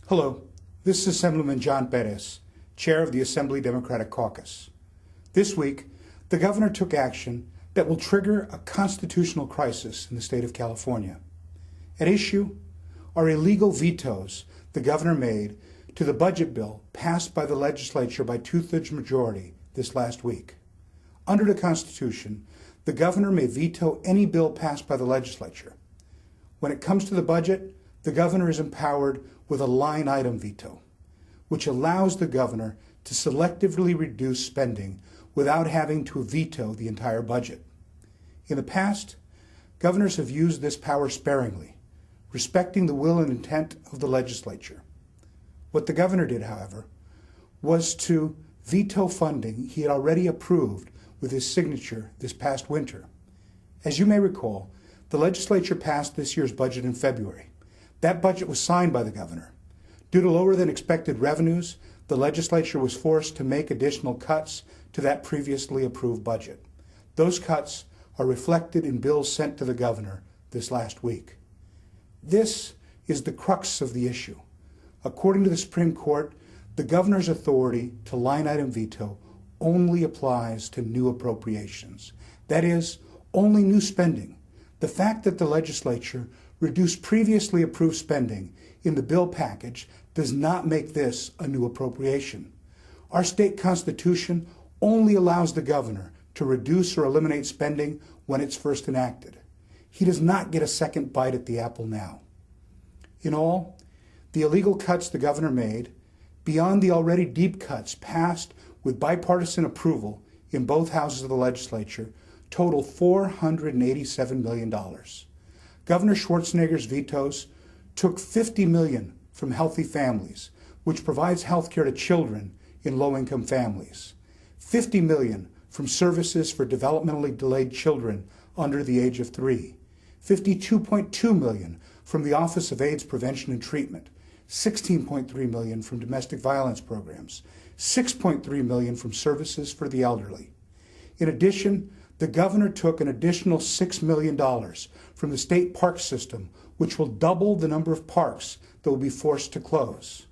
Hello, this is Assemblymember John Pérez, Chair of the Assembly Democratic Caucus. This week, the Governor took action that will trigger a constitutional crisis in the state of California. At issue are illegal vetoes the Governor made to the budget bill passed by the legislature by two-thirds majority this last week. Under the Constitution, the Governor may veto any bill passed by the legislature. When it comes to the budget, the Governor is empowered with a line-item veto, which allows the Governor to selectively reduce spending without having to veto the entire budget. In the past, governors have used this power sparingly, respecting the will and intent of the legislature. What the Governor did, however, was to veto funding he had already approved with his signature this past winter. As you may recall, the legislature passed this year's budget in February. That budget was signed by the Governor. Due to lower than expected revenues, the legislature was forced to make additional cuts to that previously approved budget. Those cuts are reflected in bills sent to the Governor this last week. This is the crux of the issue. According to the Supreme Court, the Governor's authority to line-item veto only applies to new appropriations. That is, only new spending. The fact that the legislature reduced previously approved spending in the bill package does not make this a new appropriation. Our state constitution only allows the Governor to reduce or eliminate spending when it's first enacted. He does not get a second bite at the apple now. In all, the illegal cuts the Governor made, beyond the already deep cuts passed with bipartisan approval in both houses of the legislature, total $487 million. Governor Schwarzenegger's vetoes took $50 million from healthy families, which provides health care to children in low-income families, $50 million from services for developmentally delayed children under the age of 3, $52.2 million from the Office of AIDS Prevention and Treatment, $16.3 million from domestic violence programs, $6.3 million from services for the elderly. In addition, the Governor took an additional $6 million from the state park system, which will double the number of parks that will be forced to close.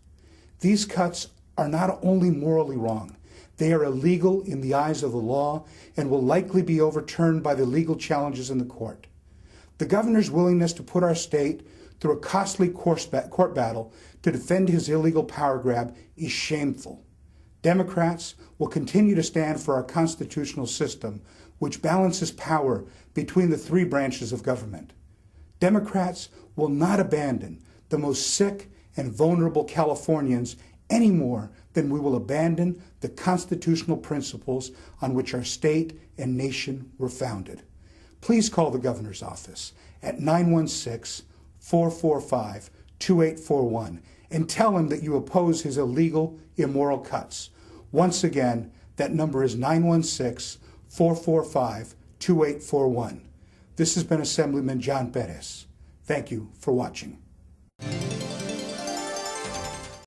These cuts are not only morally wrong, they are illegal in the eyes of the law and will likely be overturned by the legal challenges in the court. The Governor's willingness to put our state through a costly court battle to defend his illegal power grab is shameful. Democrats will continue to stand for our constitutional system, which balances power between the three branches of government. Democrats will not abandon the most sick and vulnerable Californians any more than we will abandon the constitutional principles on which our state and nation were founded. Please call the Governor's office at 916-445-2841 and tell him that you oppose his illegal, immoral cuts. Once again, that number is 916-445-2841. This has been Assemblymember John Pérez. Thank you for watching.